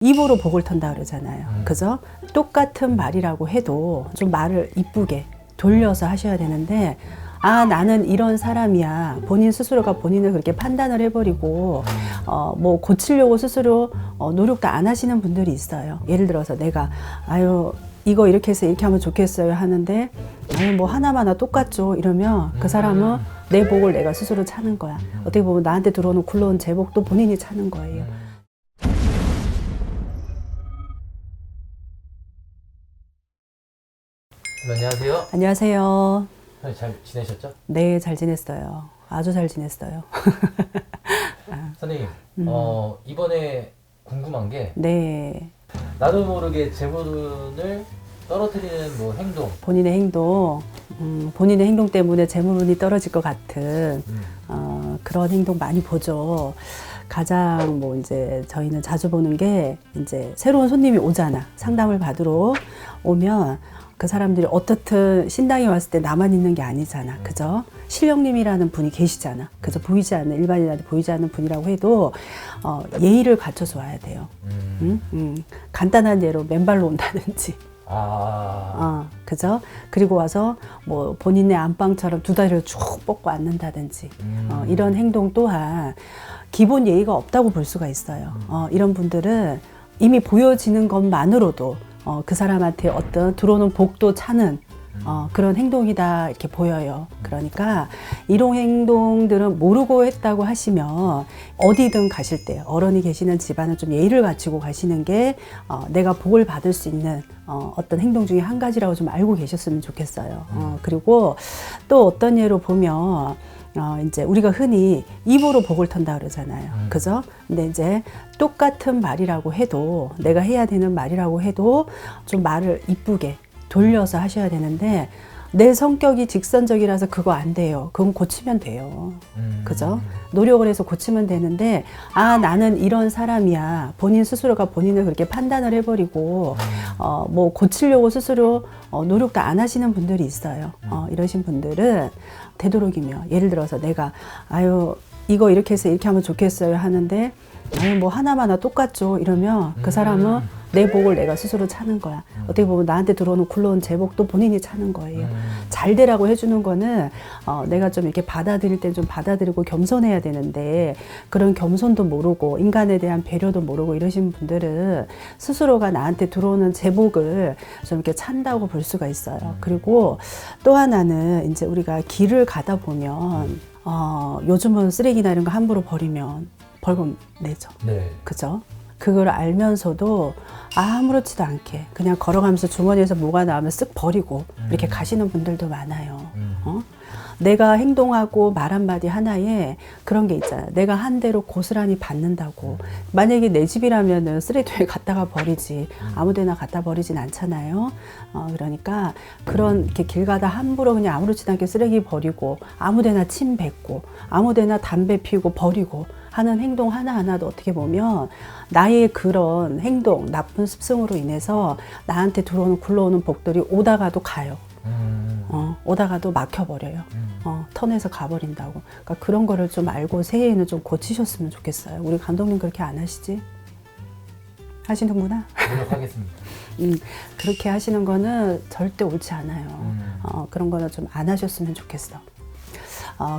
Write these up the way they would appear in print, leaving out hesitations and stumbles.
입으로 복을 턴다 그러잖아요. 그죠? 똑같은 말이라고 해도 좀 말을 이쁘게 돌려서 하셔야 되는데, 아, 나는 이런 사람이야. 본인 스스로가 본인을 그렇게 판단을 해버리고, 뭐, 고치려고 스스로 노력도 안 하시는 분들이 있어요. 예를 들어서 내가, 아유, 이거 이렇게 해서 이렇게 하면 좋겠어요 하는데, 아유, 뭐, 하나마나 똑같죠. 이러면 그 사람은 내 복을 내가 스스로 차는 거야. 어떻게 보면 나한테 들어오는 굴러온 제복도 본인이 차는 거예요. 안녕하세요. 안녕하세요. 잘 지내셨죠? 네, 잘 지냈어요. 아주 잘 지냈어요. 선생님, 이번에 궁금한 게 네. 나도 모르게 재물운을 떨어뜨리는 뭐 행동. 본인의 행동 때문에 재물운이 떨어질 것 같은 그런 행동 많이 보죠. 가장 뭐 이제 저희는 자주 보는 게 이제 새로운 손님이 오잖아. 상담을 받으러 오면 그 사람들이 어떻든 신당에 왔을 때 나만 있는 게 아니잖아. 그죠? 신령님이라는 분이 계시잖아. 그죠? 보이지 않는, 일반인한테 보이지 않는 분이라고 해도 예의를 갖춰서 와야 돼요. 간단한 예로 맨발로 온다든지. 그죠? 그리고 와서 뭐 본인의 안방처럼 두 다리를 쭉 뻗고 앉는다든지. 이런 행동 또한 기본 예의가 없다고 볼 수가 있어요. 이런 분들은 이미 보여지는 것만으로도 그 사람한테 어떤 들어오는 복도 차는 그런 행동이다 이렇게 보여요. 그러니까 이런 행동들은 모르고 했다고 하시면 어디든 가실 때 어른이 계시는 집안은 좀 예의를 갖추고 가시는 게 내가 복을 받을 수 있는 어떤 행동 중에 한 가지라고 좀 알고 계셨으면 좋겠어요. 그리고 또 어떤 예로 보면 이제 우리가 흔히 입으로 복을 턴다 그러잖아요. 그죠? 근데 이제 똑같은 말이라고 해도, 내가 해야 되는 말이라고 해도 좀 말을 이쁘게 돌려서 하셔야 되는데, 내 성격이 직선적이라서 그거 안 돼요. 그건 고치면 돼요. 그죠? 노력을 해서 고치면 되는데, 아, 나는 이런 사람이야. 본인 스스로가 본인을 그렇게 판단을 해버리고, 뭐, 고치려고 스스로 노력도 안 하시는 분들이 있어요. 이러신 분들은 되도록이면, 예를 들어서 내가, 아유, 이거 이렇게 해서 이렇게 하면 좋겠어요 하는데, 아유, 뭐, 하나마나 똑같죠. 이러면 그 사람은 내 복을 내가 스스로 차는 거야. 어떻게 보면 나한테 들어오는 굴러온 제복도 본인이 차는 거예요. 잘 되라고 해주는 거는 내가 좀 이렇게 받아들일 땐 좀 받아들이고 겸손해야 되는데, 그런 겸손도 모르고 인간에 대한 배려도 모르고 이러신 분들은 스스로가 나한테 들어오는 제복을 좀 이렇게 찬다고 볼 수가 있어요. 그리고 또 하나는 이제 우리가 길을 가다 보면 요즘은 쓰레기나 이런 거 함부로 버리면 벌금 내죠. 네. 그죠? 그걸 알면서도 아무렇지도 않게 그냥 걸어가면서 주머니에서 뭐가 나오면 쓱 버리고 이렇게 가시는 분들도 많아요. 내가 행동하고 말 한마디 하나에 그런 게 있잖아요. 내가 한 대로 고스란히 받는다고. 만약에 내 집이라면은 쓰레기통에 갖다가 버리지, 아무 데나 갖다 버리진 않잖아요. 그러니까 그런 이렇게 길 가다 함부로 그냥 아무렇지도 않게 쓰레기 버리고, 아무 데나 침 뱉고, 아무 데나 담배 피우고 버리고 하는 행동 하나하나도 어떻게 보면 나의 그런 행동, 나쁜 습성으로 인해서 나한테 들어오는 굴러오는 복들이 오다가도 가요. 오다가도 막혀버려요. 턴에서 가버린다고. 그러니까 그런 거를 좀 알고 새해에는 좀 고치셨으면 좋겠어요. 우리 감독님 그렇게 안 하시지? 하시는구나? 노력하겠습니다. 그렇게 하시는 거는 절대 옳지 않아요. 그런 거는 좀 안 하셨으면 좋겠어.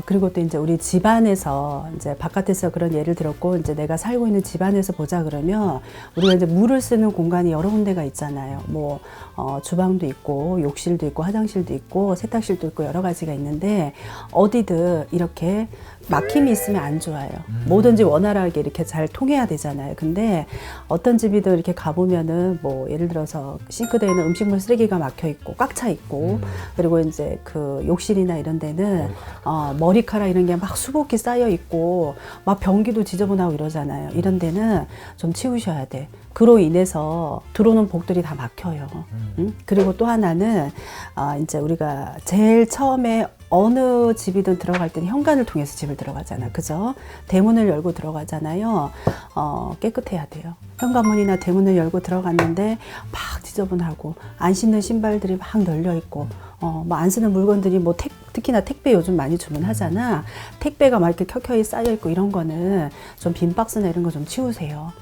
그리고 또 이제 우리 집안에서, 이제 바깥에서 그런 예를 들었고, 이제 내가 살고 있는 집안에서 보자 그러면, 우리가 이제 물을 쓰는 공간이 여러 군데가 있잖아요. 뭐, 주방도 있고, 욕실도 있고, 화장실도 있고, 세탁실도 있고, 여러 가지가 있는데, 어디든 이렇게 막힘이 있으면 안 좋아요. 뭐든지 원활하게 이렇게 잘 통해야 되잖아요. 근데 어떤 집이든 이렇게 가보면은 뭐 예를 들어서 싱크대에는 음식물 쓰레기가 막혀 있고 꽉 차 있고, 그리고 이제 그 욕실이나 이런 데는 머리카락 이런 게 막 수북히 쌓여 있고 막 변기도 지저분하고 이러잖아요. 이런 데는 좀 치우셔야 돼. 그로 인해서 들어오는 복들이 다 막혀요. 그리고 또 하나는 이제 우리가 제일 처음에 어느 집이든 들어갈 때는 현관을 통해서 집을 들어가잖아. 그죠? 대문을 열고 들어가잖아요. 깨끗해야 돼요. 현관문이나 대문을 열고 들어갔는데 막 지저분하고 안 신는 신발들이 막 널려 있고 뭐 안 쓰는 물건들이 뭐 특히나 택배 요즘 많이 주문하잖아. 택배가 막 이렇게 켜켜이 쌓여 있고 이런 거는 좀 빈 박스나 이런 거 좀 치우세요.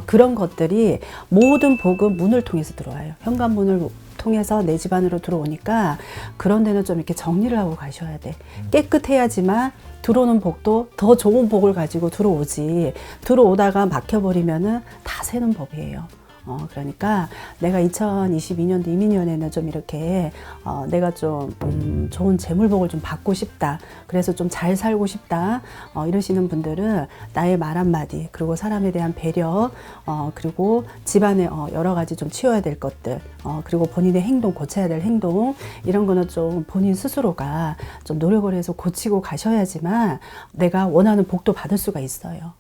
그런 것들이 모든 복은 문을 통해서 들어와요. 현관문을 통해서 내 집 안으로 들어오니까 그런 데는 좀 이렇게 정리를 하고 가셔야 돼. 깨끗해야지만 들어오는 복도 더 좋은 복을 가지고 들어오지. 들어오다가 막혀버리면은 다 새는 법이에요. 그러니까 내가 2022년도 이민년에는 좀 이렇게 내가 좀 좋은 재물복을 좀 받고 싶다. 그래서 좀 잘 살고 싶다. 이러시는 분들은 나의 말 한마디, 그리고 사람에 대한 배려, 그리고 집안에 여러 가지 좀 치워야 될 것들, 그리고 본인의 행동, 고쳐야 될 행동, 이런 거는 좀 본인 스스로가 좀 노력을 해서 고치고 가셔야지만 내가 원하는 복도 받을 수가 있어요.